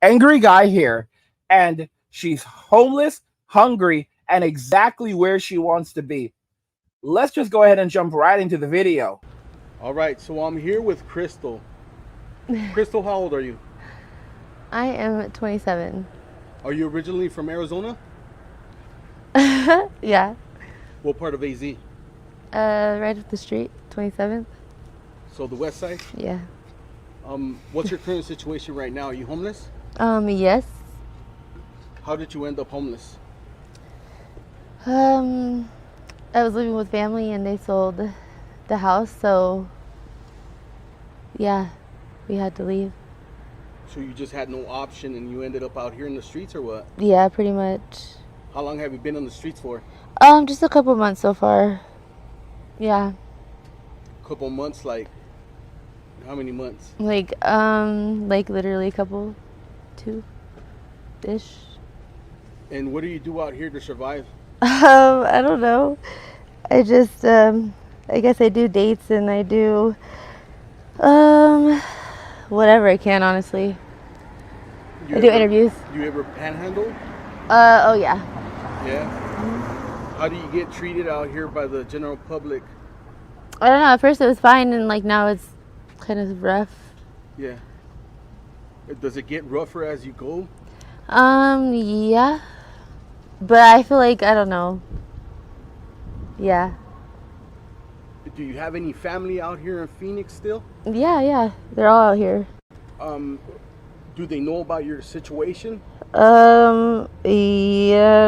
angry guy here, and she's homeless, hungry, and exactly where she wants to be. Let's just go ahead and jump right into the video. All right, so I'm here with Crystal. Crystal, how old are you? I am 27. Are you originally from Arizona? Yeah. What part of AZ? Right up the street, 27th. So the west side? Yeah. What's your current situation right now? Are you homeless? Yes. How did you end up homeless? I was living with family and they sold the house, so yeah, we had to leave. So you just had no option and you ended up out here in the streets or what? Yeah, pretty much. How long have you been on the streets for? Just a couple months so far. Yeah. Couple months, like how many months? Like literally a couple, 2-ish. And what do you do out here to survive? I don't know. I just, I guess I do dates and I do, whatever I can, honestly. I do interviews. Do you ever panhandle? Oh yeah. Yeah. How do you get treated out here by the general public? I don't know. At first it was fine, and like now it's kind of rough. Yeah. Does it get rougher as you go? Yeah. But I feel like I don't know. Yeah. Do you have any family out here in Phoenix still? Yeah. They're all out here. Do they know about your situation? Yeah. I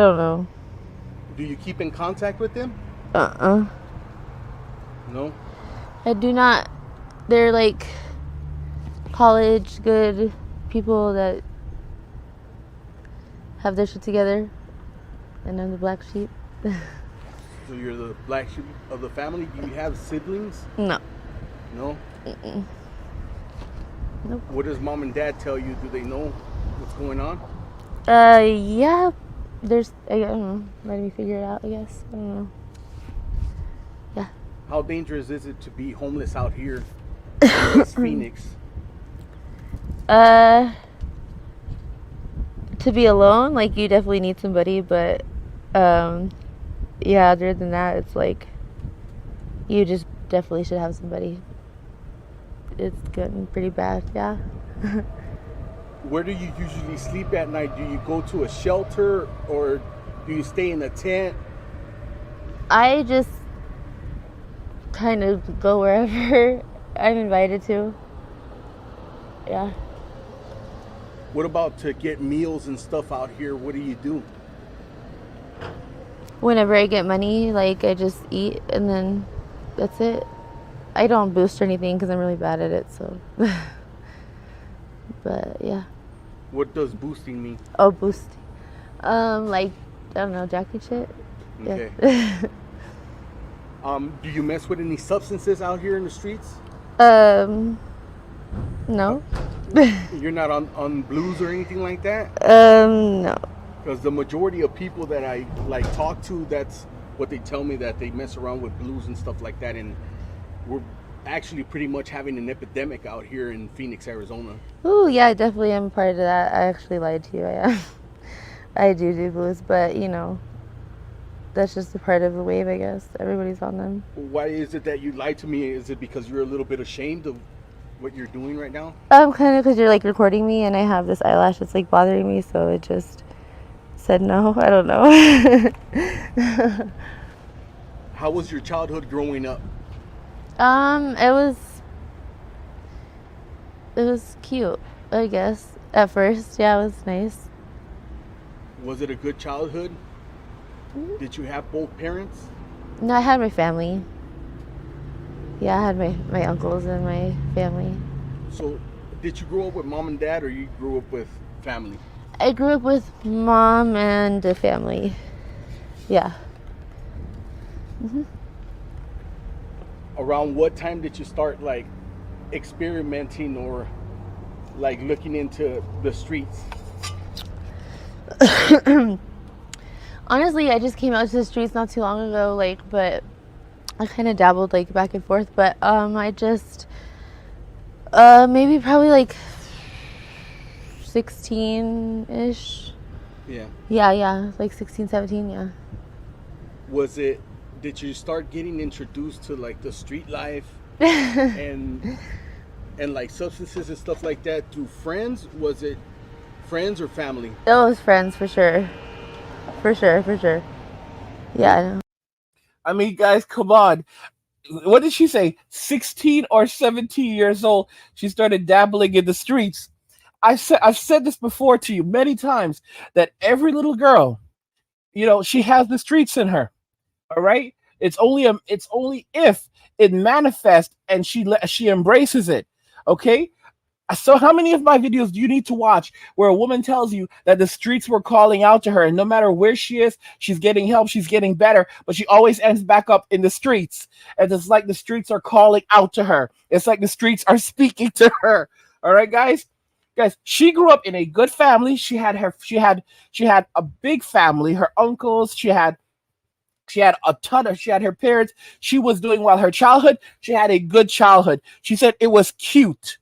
don't know. Do you keep in contact with them? No. I do not. They're like college good people that have their shit together, and I'm the black sheep. So you're the black sheep of the family. Do you have siblings? No. No. Nope. What does mom and dad tell you? Do they know what's going on? Yeah. There's, I don't know, letting me figure it out, I guess. I don't know. Yeah. How dangerous is it to be homeless out here in West Phoenix? To be alone, like, you definitely need somebody, but, yeah, other than that, it's like, you just definitely should have somebody. It's getting pretty bad, yeah. Where do you usually sleep at night? Do you go to a shelter or do you stay in a tent? I just kind of go wherever I'm invited to. Yeah. What about to get meals and stuff out here? What do you do? Whenever I get money, like, I just eat and then that's it. I don't boost or anything because I'm really bad at it, so. But yeah. What does boosting mean? Oh, boosting. Like, I don't know, jacking shit. Okay. Yeah. Do you mess with any substances out here in the streets? No. You're not on blues or anything like that? No. Because the majority of people that I like talk to, that's what they tell me, that they mess around with blues and stuff like that, and we're actually pretty much having an epidemic out here in Phoenix, Arizona. Ooh, yeah, I definitely am part of that. I actually lied to you. I am. I do blues, but you know, that's just a part of the wave, I guess. Everybody's on them. Why is it that you lied to me? Is it because you're a little bit ashamed of what you're doing right now? Kind of because you're like recording me and I have this eyelash that's like bothering me, so it just said no. I don't know. How was your childhood growing up? It was cute, I guess. At first, yeah, it was nice. Was it a good childhood? Did you have both parents? No, I had my family. Yeah, I had my uncles and my family. So, did you grow up with mom and dad, or you grew up with family? I grew up with mom and a family. Yeah. Around what time did you start like experimenting or like looking into the streets? Honestly, I just came out to the streets not too long ago, but I kind of dabbled back and forth, but I just maybe probably 16-ish. Yeah. Yeah, like 16, 17, yeah. Was it? Did you start getting introduced to like the street life and like substances and stuff like that through friends? Was it friends or family? It was friends for sure. For sure. Yeah, I know. I mean, guys, come on. What did she say? 16 or 17 years old, she started dabbling in the streets. I've said this before to you many times that every little girl, she has the streets in her. All right? It's only if it manifests and she embraces it. Okay? So how many of my videos do you need to watch where a woman tells you that the streets were calling out to her, and no matter where she is, she's getting help, she's getting better, but she always ends back up in the streets. And it's like the streets are calling out to her. It's like the streets are speaking to her. All right, guys? Guys, she grew up in a good family. She had a big family, her uncles, she had her parents. She was doing well. Her childhood, she had a good childhood. She said it was cute.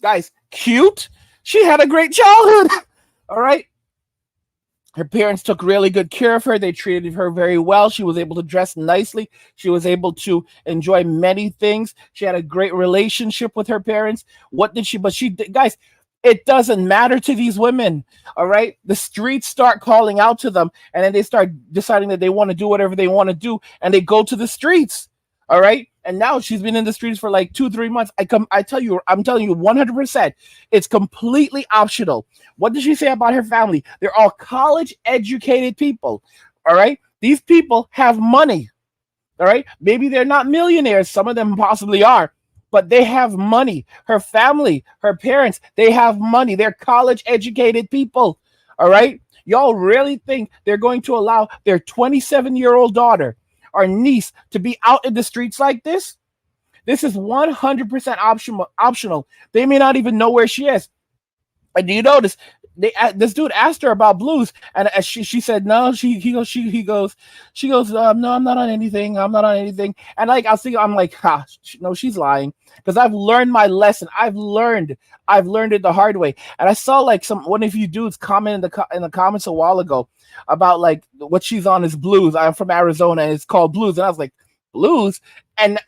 Guys, cute. She had a great childhood. All right. Her parents took really good care of her. They treated her very well. She was able to dress nicely. She was able to enjoy many things. She had a great relationship with her parents. Guys, it doesn't matter to these women. All right. The streets start calling out to them, and then they start deciding that they want to do whatever they want to do, and they go to the streets. All right. And now she's been in the streets for like 2-3 months. I'm telling you 100%. It's completely optional. What did she say about her family? They're all college educated people. All right. These people have money. All right. Maybe they're not millionaires. Some of them possibly are, but they have money. Her family, her parents, they have money. They're college educated people. All right. Y'all really think they're going to allow their 27-year-old daughter or niece to be out in the streets like this? This is 100% optional. They may not even know where she is. And do you notice this dude asked her about blues, and she said no. She goes, no, I'm not on anything. I'm not on anything. And like I'm like, no, she's lying, because I've learned my lesson. I've learned it the hard way. And I saw like one of you dudes comment in the comments a while ago about like what she's on is blues. I'm from Arizona, and it's called blues. And I was like, blues? And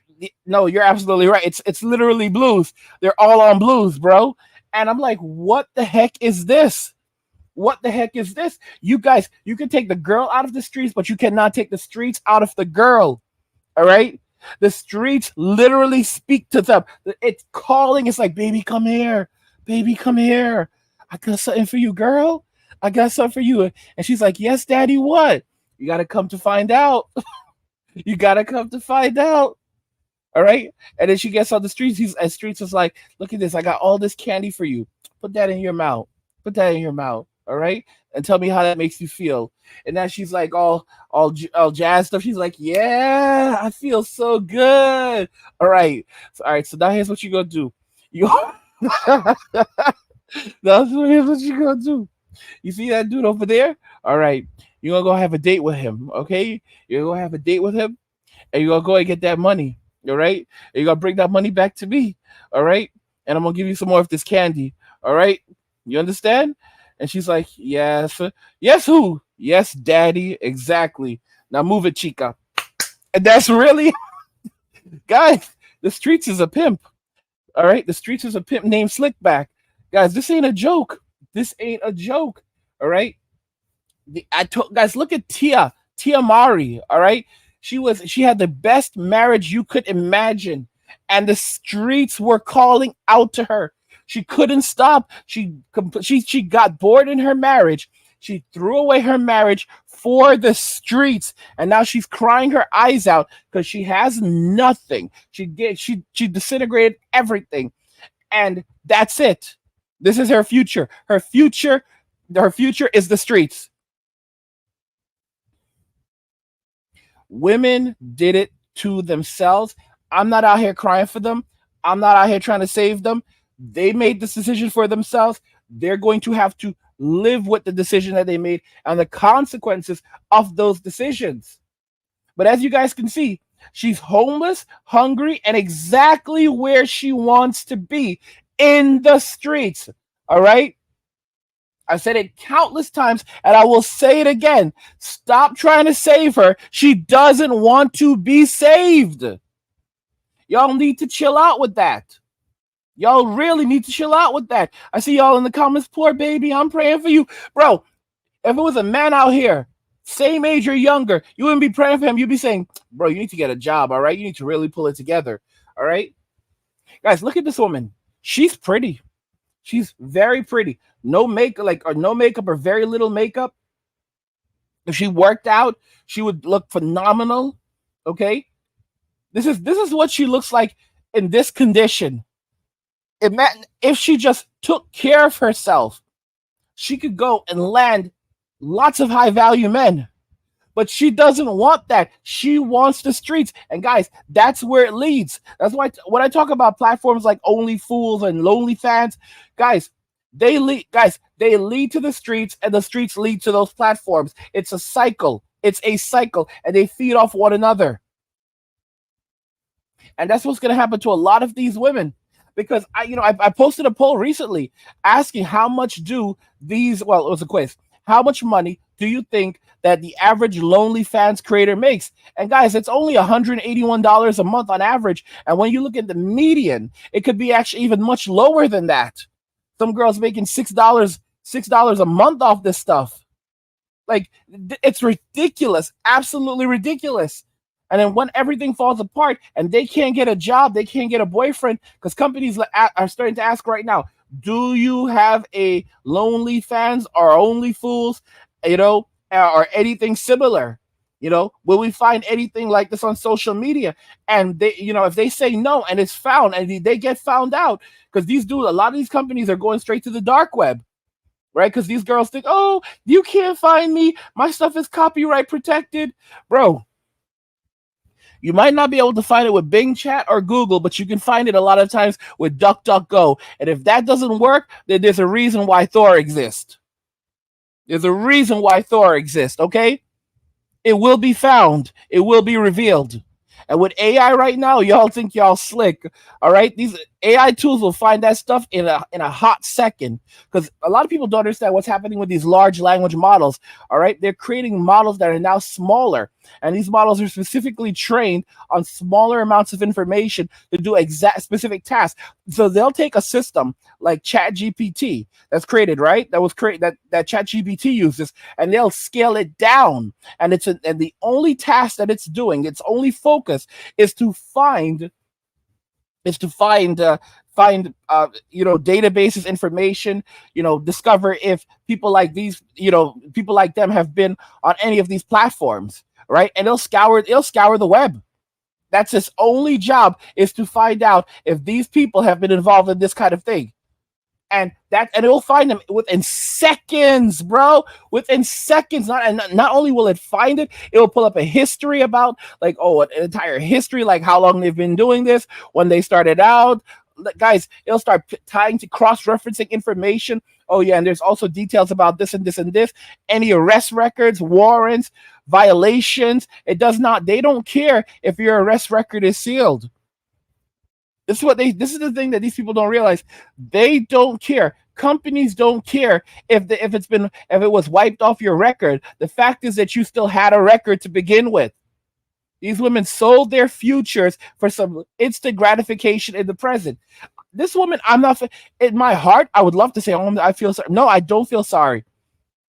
no, you're absolutely right. It's literally blues. They're all on blues, bro. And I'm like, what the heck is this? What the heck is this? You guys, you can take the girl out of the streets, but you cannot take the streets out of the girl. All right? The streets literally speak to them. It's calling. It's like, baby, come here. Baby, come here. I got something for you, girl. I got something for you. And she's like, yes, daddy, what? You got to come to find out. You got to come to find out. All right. And then she gets on the streets. Streets is like, look at this. I got all this candy for you. Put that in your mouth. Put that in your mouth. All right. And tell me how that makes you feel. And now she's like all jazzed up. She's like, yeah, I feel so good. All right. So now here's what you're going to do. Here's what you're going to do. You see that dude over there? All right. You're going to go have a date with him. Okay. You're going to have a date with him, and you're going to go and get that money. All right. You're going to bring that money back to me. All right. And I'm going to give you some more of this candy. All right. You understand? And she's like, yes. Yes, who? Yes, daddy. Exactly. Now move it, chica. And that's really, guys, the streets is a pimp. All right. The streets is a pimp named Slickback. Guys, this ain't a joke. This ain't a joke. All right. Guys, look at Tia Mari. All right. She had the best marriage you could imagine, and the streets were calling out to her. She couldn't stop. She got bored in her marriage. She threw away her marriage for the streets, and now she's crying her eyes out because she has nothing. She disintegrated everything, and that's it. This is her future. Her future is the streets. Women did it to themselves. I'm not out here crying for them. I'm not out here trying to save them. They made this decision for themselves. They're going to have to live with the decision that they made and the consequences of those decisions. But as you guys can see, she's homeless, hungry, and exactly where she wants to be, in the streets. All right? I've said it countless times, and I will say it again. Stop trying to save her. She doesn't want to be saved. Y'all need to chill out with that. Y'all really need to chill out with that. I see y'all in the comments, poor baby, I'm praying for you. Bro, if it was a man out here, same age or younger, you wouldn't be praying for him. You'd be saying, bro, you need to get a job, all right? You need to really pull it together, all right? Guys, look at this woman. She's pretty. She's very pretty. No makeup, no makeup or very little makeup. If she worked out, she would look phenomenal. Okay, this is what she looks like in this condition. If she just took care of herself, she could go and land lots of high value men. But she doesn't want that. She wants the streets. And guys, that's where it leads. That's why when I talk about platforms like OnlyFools and LonelyFans, guys, they lead to the streets, and the streets lead to those platforms. It's a cycle. It's a cycle, and they feed off one another. And that's what's going to happen to a lot of these women. Because I posted a poll recently asking how much do these, well, it was a quiz. How much money do you think that the average LonelyFans creator makes? And guys, it's only $181 a month on average. And when you look at the median, it could be actually even much lower than that. Some girls making $6 a month off this stuff. Like, it's ridiculous, absolutely ridiculous. And then when everything falls apart and they can't get a job, they can't get a boyfriend, because companies are starting to ask right now, do you have a LonelyFans or OnlyFools, or anything similar? Will we find anything like this on social media? And they, if they say no and it's found and they get found out, because a lot of these companies are going straight to the dark web, right? Because these girls think, oh, you can't find me. My stuff is copyright protected. Bro, you might not be able to find it with Bing Chat or Google, but you can find it a lot of times with DuckDuckGo. And if that doesn't work, then there's a reason why Thor exists. There's a reason why Thor exists, okay? It will be found. It will be revealed. And with AI right now, y'all think y'all slick, all right? These AI tools will find that stuff in a hot second, because a lot of people don't understand what's happening with these large language models, all right? They're creating models that are now smaller, and these models are specifically trained on smaller amounts of information to do exact specific tasks. So they'll take a system like ChatGPT that's created, right? That was created that ChatGPT uses, and they'll scale it down. And and the only task that it's doing, its only focus is to find databases, information, discover if people like them have been on any of these platforms, right? And it'll scour the web. That's its only job, is to find out if these people have been involved in this kind of thing. And it will find them within seconds, bro. Within seconds. Not only will it find it, it will pull up a history about, an entire history, like how long they've been doing this, when they started out. Guys, it'll start tying to cross-referencing information. Oh yeah, and there's also details about this and this and this. Any arrest records, warrants, violations. They don't care if your arrest record is sealed. This is the thing that these people don't realize. They don't care. Companies don't care if it was wiped off your record. The fact is that you still had a record to begin with. These women sold their futures for some instant gratification in the present. This woman, in my heart, I would love to say, oh, I feel sorry. No, I don't feel sorry.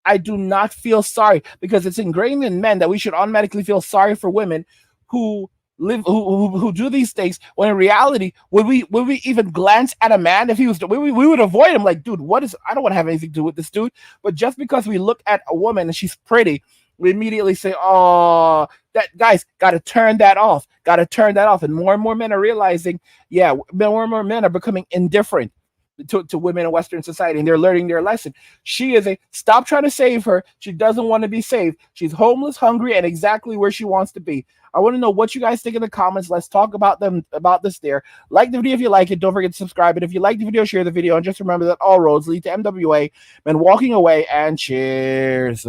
I do not feel sorry, because it's ingrained in men that we should automatically feel sorry for women who do these things, when in reality, would we even glance at a man if he was, we would avoid him, like, dude, I don't want to have anything to do with this dude. But just because we look at a woman and she's pretty, we immediately say, oh, that guys, gotta turn that off. And more men are realizing, more and more men are becoming indifferent to women in Western society, and they're learning their lesson. Stop trying to save her. She doesn't want to be saved. She's homeless, hungry, and exactly where she wants to be. I want to know what you guys think in the comments. Let's talk about this there. Like the video if you like it. Don't forget to subscribe. And if you like the video, share the video. And just remember that all roads lead to MWA. Been walking away, and cheers.